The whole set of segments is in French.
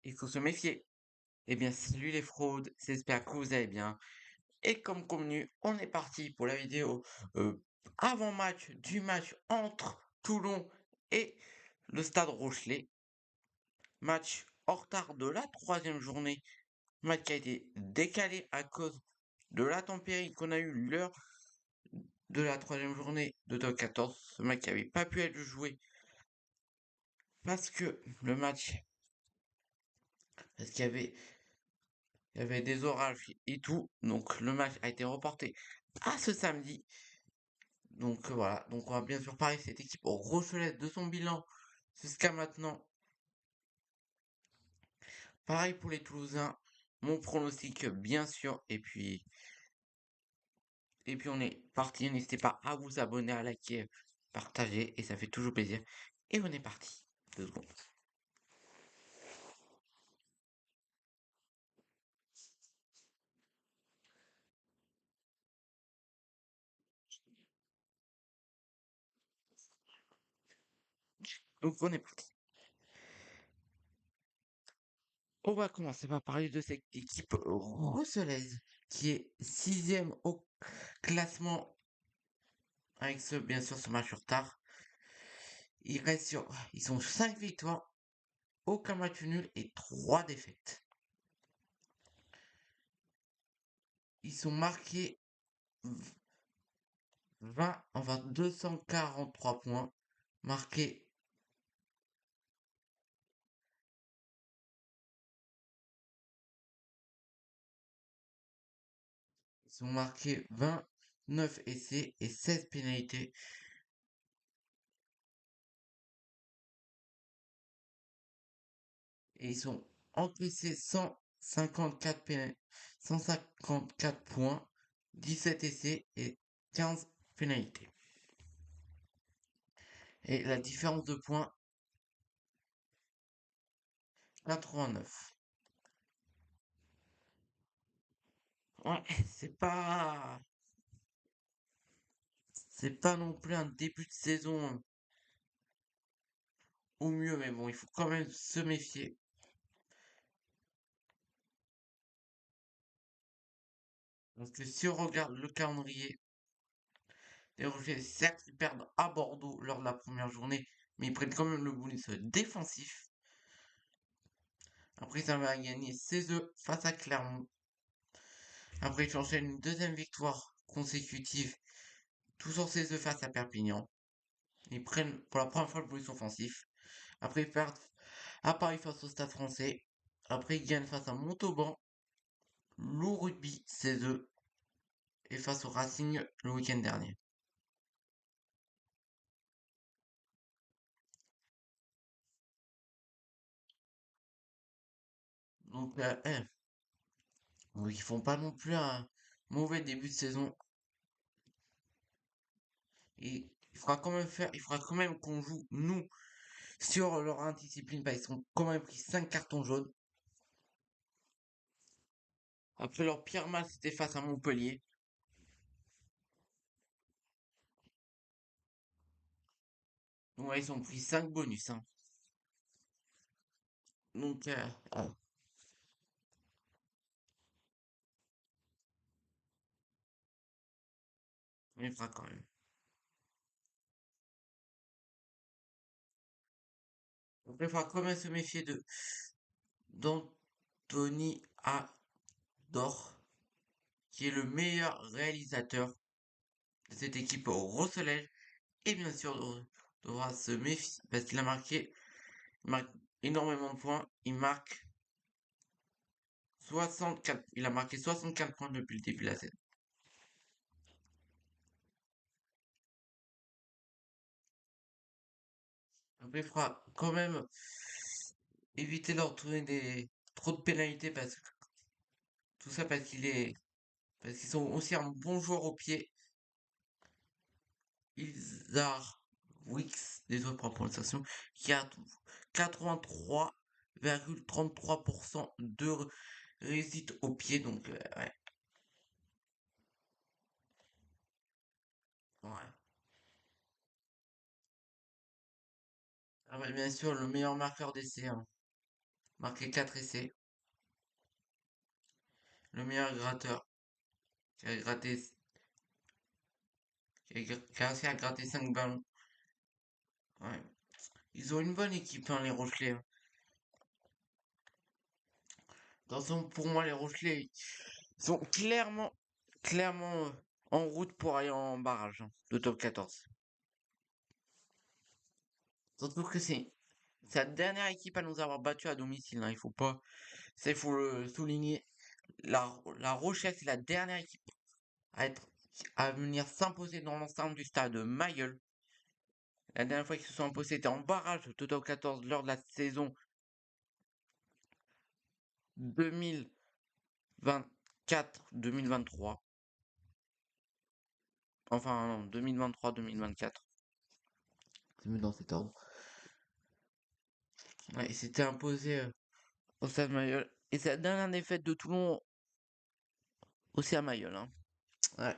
Il faut se méfier. Eh bien, salut les fraudes, j'espère que vous allez bien. Et comme convenu, on est parti pour la vidéo euh, avant-match du match entre Toulon et le Stade Rochelet. Match en retard de la troisième journée. Match qui a été décalé à cause de la tempérie qu'on a eu l'heure de la troisième journée de top 14. Ce match qui n'avait pas pu être joué parce que le match, parce il y avait des orages et tout, donc le match a été reporté à ce samedi. Donc voilà, donc on va bien sûr parler de cette équipe rochelaise de son bilan jusqu'à maintenant. Pareil pour les Toulousains, mon pronostic bien sûr, et puis on est parti. N'hésitez pas à vous abonner, à liker, partager, et ça fait toujours plaisir. Et on est parti. 2 secondes. Donc on est parti. On va commencer par parler de cette équipe rochelaise qui est sixième au classement avec bien sûr ce match en retard. Ils sont 5 victoires, aucun match nul et 3 défaites. Ils sont marqués 243 points. Marqués, ils sont marqués 29 essais et 16 pénalités. Et ils sont encaissés 154 points, 17 essais et 15 pénalités. Et la différence de points, 89. Ouais, c'est pas non plus un début de saison au mieux, mais bon, il faut quand même se méfier. Parce que si on regarde le calendrier des Rochers, certes, ils perdent à Bordeaux lors de la première journée, mais ils prennent quand même le bonus défensif. Après, ça va gagner 16 face à Clermont. Après, ils enchaînent une deuxième victoire consécutive, toujours 16 face à Perpignan. Ils prennent pour la première fois le bonus offensif. Après, ils perdent à Paris face au Stade français. Après, ils gagnent face à Montauban, Loup Rugby 16 et face au Racing le week-end dernier. Donc, donc ils font pas non plus un mauvais début de saison. Et il faudra quand même qu'on joue, nous, sur leur indiscipline, parce qu'ils ont quand même pris 5 cartons jaunes. Après leur pire match, c'était face à Montpellier. Donc ouais, ils ont pris 5 bonus, hein. Donc, il fera quand même. Après, il faudra quand même se méfier d'Anthony Ador, qui est le meilleur réalisateur de cette équipe rosselaise. Et bien sûr, devra se méfier parce qu'il a il marque énormément de points. Il a marqué 64 points depuis le début de la saison. Après, il faudra quand même éviter de leur tourner trop de pénalités parce que tout ça parce qu'ils sont aussi un bon joueur au pied. Isar Wix, désolé pour la prononciation, qui a 83,33% de réussite au pied. Donc, ouais. Ouais. Ah ouais, bien sûr, le meilleur marqueur d'essai, hein. marqué 4 essais. Le meilleur gratteur, qui a gratté, qui a réussi à gratter 5 ballons. Ouais. Ils ont une bonne équipe, hein, les Rochelais, hein. De toute façon, pour moi, les Rochelais, ils sont clairement en route pour aller en barrage, hein, de top 14. Surtout que c'est la dernière équipe à nous avoir battu à domicile, hein. Il faut le souligner. La Rochelle, c'est la dernière équipe à être, à venir s'imposer dans l'ensemble du stade Mayol. La dernière fois qu'ils se sont imposés, c'était en barrage de top 14 lors de la saison 2024-2023. Enfin, non, 2023-2024. C'est mieux dans cet ordre. Ouais, il s'était imposé au stade Mayol. Et c'est la dernière défaite de Toulon aussi à Mayol, hein. Ouais.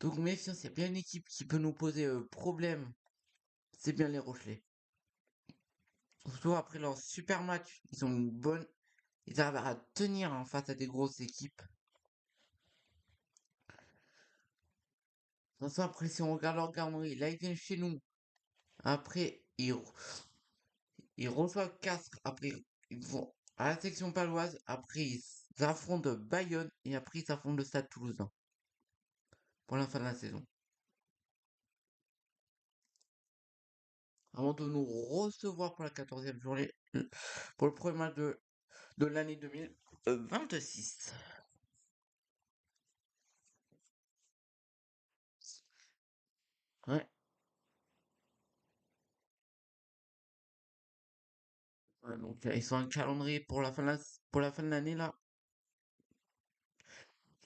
Donc méfiance, c'est bien une équipe qui peut nous poser problème. C'est bien les Rochelais. Surtout après leur super match, ils ont une bonne. Ils arrivent à tenir, hein, face à des grosses équipes. Sans ça, après, si on regarde leur garderie, là ils viennent chez nous. Après, ils reçoivent Castres. Après, ils vont à la section paloise. Après, ils affrontent Bayonne. Et après, ils affrontent le Stade Toulousain. Pour la fin de la saison. Avant de nous recevoir pour la 14e journée. Pour le premier match de l'année 2026. Ouais. Ouais, donc ils sont un calendrier pour pour la fin de l'année là.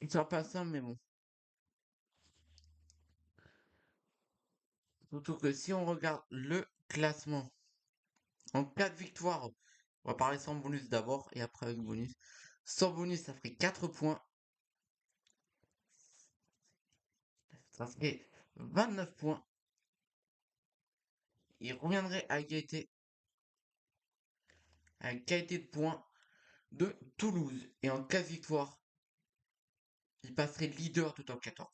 Il sera pas simple, mais bon. Surtout que si on regarde le classement en 4 victoires, on va parler sans bonus d'abord et après avec bonus. Sans bonus, ça ferait 4 points. Ça ferait 29 points. Il reviendrait à égalité de points de Toulouse. Et en 4 victoires, il passerait leader de top 14.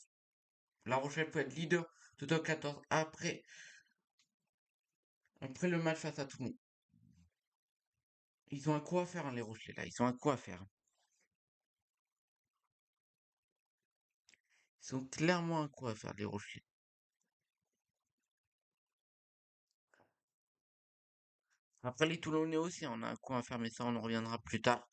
La Rochelle peut être leader de top 14 après le match face à Toulon. Ils ont un coup à faire, hein, les Rochelais, là. Ils ont un coup à faire. Ils ont clairement un coup à faire, les Rochelais. Après, les Toulonnais aussi, on a un coup à faire, mais ça, on en reviendra plus tard.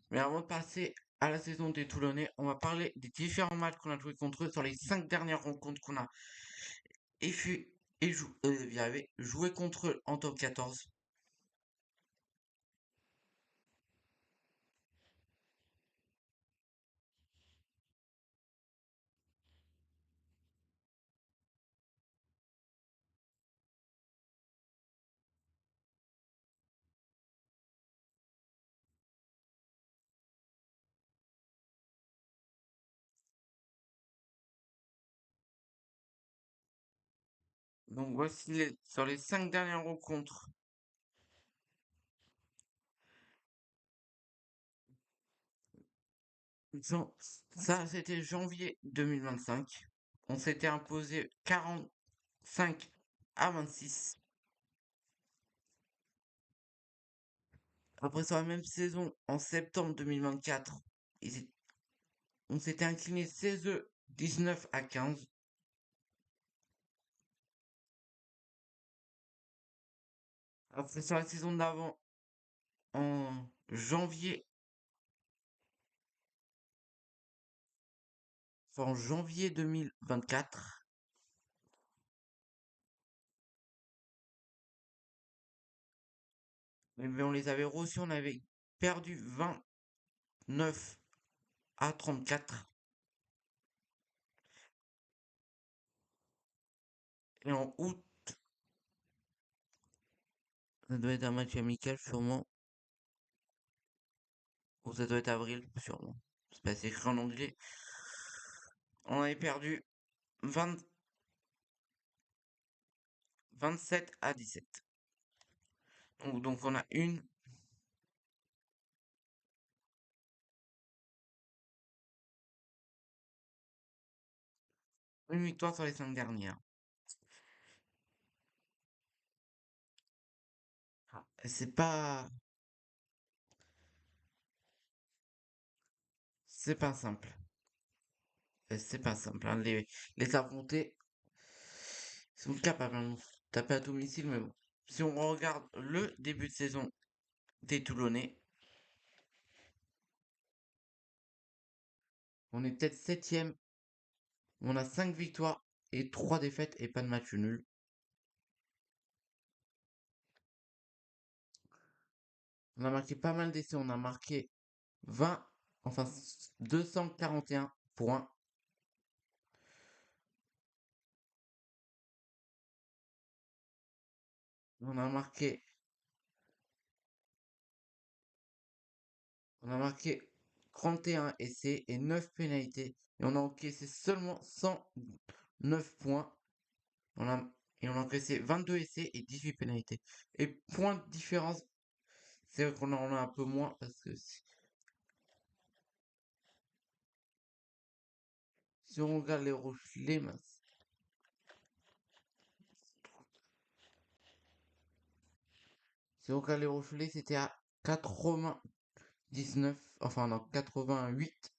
Mais avant de passer à la saison des Toulonnais, on va parler des différents matchs qu'on a joués contre eux sur les 5 dernières rencontres qu'on a joué contre eux en top 14. Donc voici sur les 5 dernières rencontres. Ça, c'était janvier 2025. On s'était imposé 45-26. Après, sur la même saison, en septembre 2024, on s'était incliné 16-19-15. Après, sur la saison d'avant, en janvier, enfin, en janvier 2024, mais on les avait reçus, on avait perdu 29-34. Et en août, ça doit être un match amical sûrement, ou ça doit être avril sûrement. C'est pas écrit en anglais. On avait perdu 20 27-17. Donc on a une Une victoire sur les 5 dernières. C'est pas, c'est pas simple. C'est pas simple, hein. Les affronter, ils sont capables, hein, de nous taper à domicile, mais bon. Si on regarde le début de saison des Toulonnais, on est peut-être septième. On a 5 victoires et 3 défaites et pas de match nul. On a marqué pas mal d'essais. On a marqué 20, enfin 241 points. On a marqué, on a marqué 31 essais et 9 pénalités. Et on a encaissé seulement 109 points. On a, et on a encaissé 22 essais et 18 pénalités. Et point de différence, c'est vrai qu'on en a un peu moins parce que si on regarde les Rochelais, si on regarde les Rochelais, c'était à 99, enfin non, 88,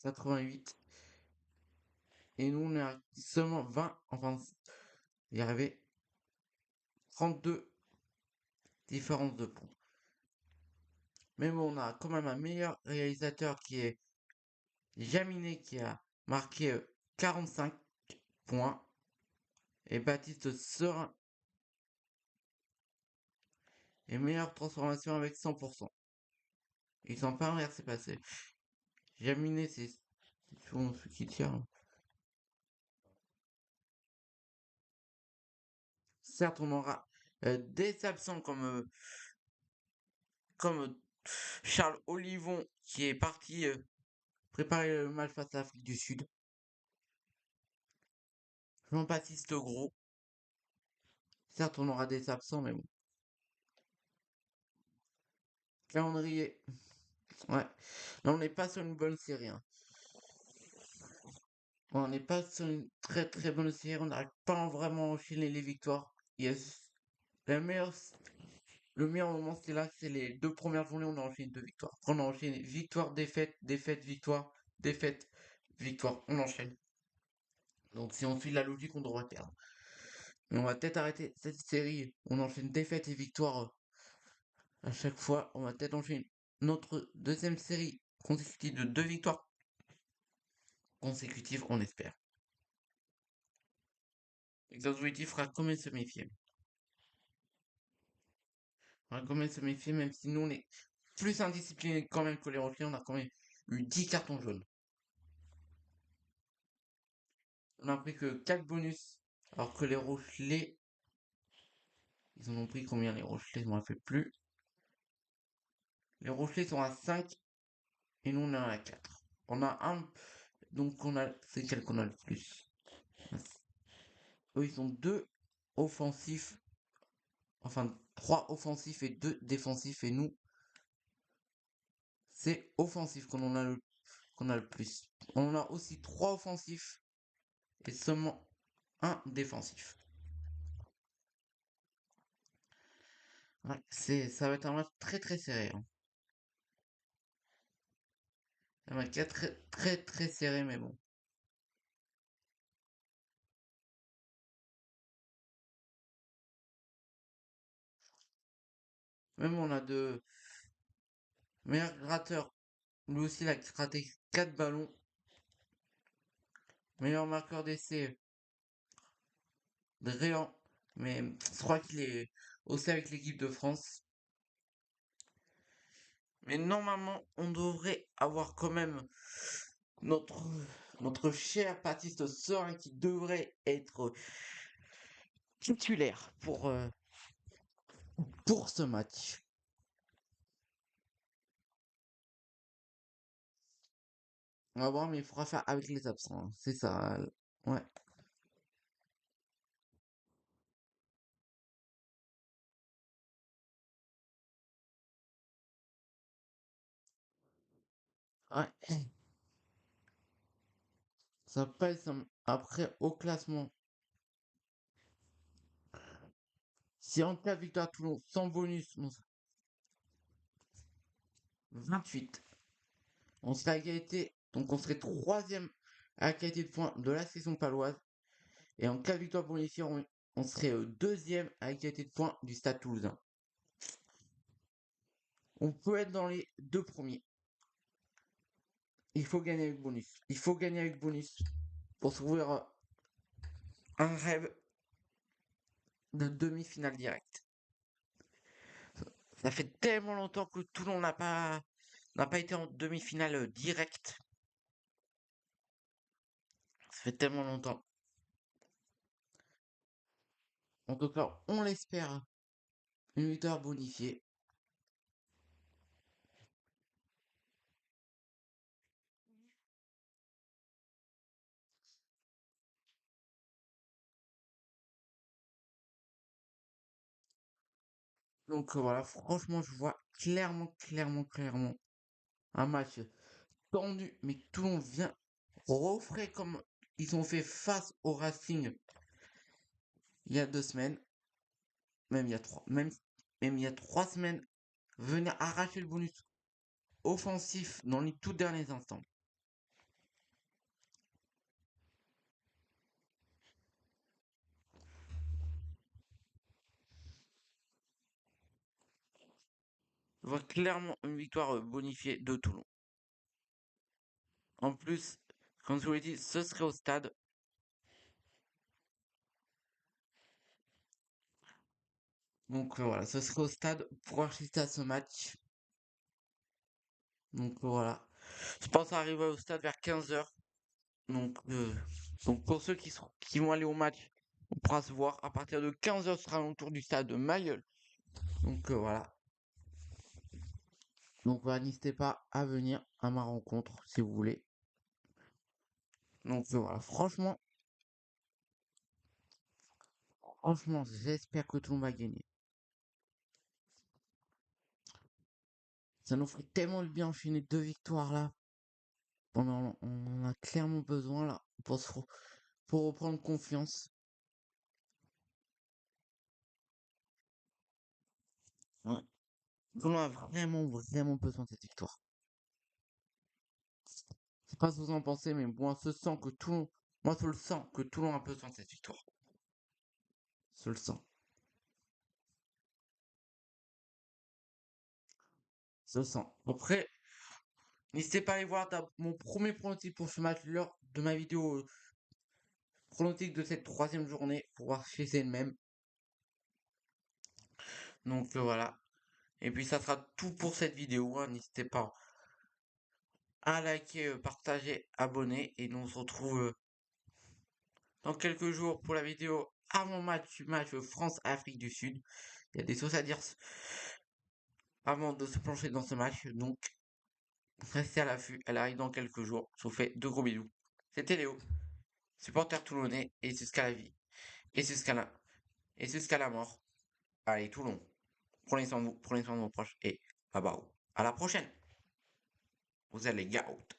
88. Et nous, on est à seulement 20, enfin, il y avait 32 différences de points. Mais bon, on a quand même un meilleur réalisateur qui est Jaminet qui a marqué 45 points. Et Baptiste Serin est meilleure transformation avec 100%. Ils sont pas inversés passé. Jaminet, c'est souvent ce qui tire. Certes, on aura des absents comme Charles Olivon qui est parti préparer le match face à l'Afrique du Sud. Jean-Baptiste Gros. Certes, on aura des absents, mais bon. Calendrier. Ouais. Là, on n'est pas sur une bonne série, hein. On n'est pas sur une très très bonne série. On n'arrive pas à vraiment enchaîner les victoires. Yes. La meilleure, le meilleur moment, c'est là, c'est les 2 premières journées, on a enchaîné 2 victoires. Après, on a enchaîné victoire, défaite, défaite, victoire, défaite, victoire. On enchaîne. Donc, si on suit la logique, on devrait perdre. Mais on va peut-être arrêter cette série. On enchaîne défaite et victoire à chaque fois. On va peut-être enchaîner notre deuxième série consécutive de 2 victoires consécutives, on espère. Exhaustivity fera combien se méfier? Fera combien se méfier, même si nous on est plus indisciplinés quand même que les Rochelais, on a quand même eu 10 cartons jaunes. On a pris que 4 bonus, alors que les Rochelais, ils en ont pris combien les Rochelais? Je m'en rappelle plus. Les Rochelais sont à 5 et nous on est à 4. On a un, donc on a, c'est quel qu'on a le plus? Eux ils ont 2 offensifs, enfin 3 offensifs et 2 défensifs et nous c'est offensif qu'on a le plus. On a aussi 3 offensifs et seulement un défensif. Ouais, ça va être un match très très serré, hein. Ça va être très très très serré, mais bon. Même on a de meilleurs gratteurs. Lui aussi, il a gratté 4 ballons. Meilleur marqueur d'essai, Dréan. Mais je crois qu'il est aussi avec l'équipe de France. Mais normalement, on devrait avoir quand même notre, notre cher Baptiste Serin qui devrait être titulaire pour ce match. On va voir, mais il faudra faire avec les absents, hein. C'est ça. Ouais. Ouais. Ça pèse après au classement. Si en cas de victoire Toulon sans bonus, 28, on serait à égalité. Donc on serait troisième à égalité de points de la saison paloise. Et en cas de victoire bonifiée, on serait deuxième à égalité de points du Stade Toulousain. On peut être dans les deux premiers. Il faut gagner avec bonus. Il faut gagner avec bonus pour s'ouvrir un rêve de demi-finale directe. Ça fait tellement longtemps que Toulon n'a pas été en demi-finale directe. Ça fait tellement longtemps. En tout cas, on l'espère. Une victoire bonifiée. Donc voilà, franchement, je vois clairement un match tendu, mais Toulon vient refrais comme ils ont fait face au Racing il y a 2 semaines, même il y a même il y a 3 semaines, venir arracher le bonus offensif dans les tout derniers instants. Je vois clairement une victoire bonifiée de Toulon. En plus, comme je vous l'ai dit, ce serait au stade. Donc voilà, ce serait au stade pour assister à ce match. Donc voilà. Je pense arriver au stade vers 15 h. Donc pour ceux qui vont aller au match, on pourra se voir à partir de 15 h, ce sera autour du stade de Mayol. Donc voilà. Donc voilà, n'hésitez pas à venir à ma rencontre si vous voulez. Donc voilà, franchement, j'espère que tout le monde va gagner. Ça nous ferait tellement de bien enchaîner 2 victoires là. On en a clairement besoin là pour reprendre confiance. Ouais. On a vraiment besoin de cette victoire. Je sais pas ce que vous en pensez, mais moi, je le sens que Toulon a besoin de cette victoire. Je le sens. Je le sens. Après, n'hésitez pas à aller voir mon premier pronostic pour ce match lors de ma vidéo pronostic de cette troisième journée pour voir si c'est le même. Donc voilà. Et puis ça sera tout pour cette vidéo, hein. N'hésitez pas à liker, partager, abonner. Et nous on se retrouve dans quelques jours pour la vidéo avant match France-Afrique du Sud. Il y a des choses à dire avant de se plonger dans ce match. Donc restez à l'affût. Elle arrive dans quelques jours. Je vous fais de gros bisous. C'était Léo, supporter toulonnais et jusqu'à la vie. Et jusqu'à la mort. Allez, Toulon. Prenez soin de vous, prenez soin de vos proches et bye bye. À la prochaine. Vous allez out.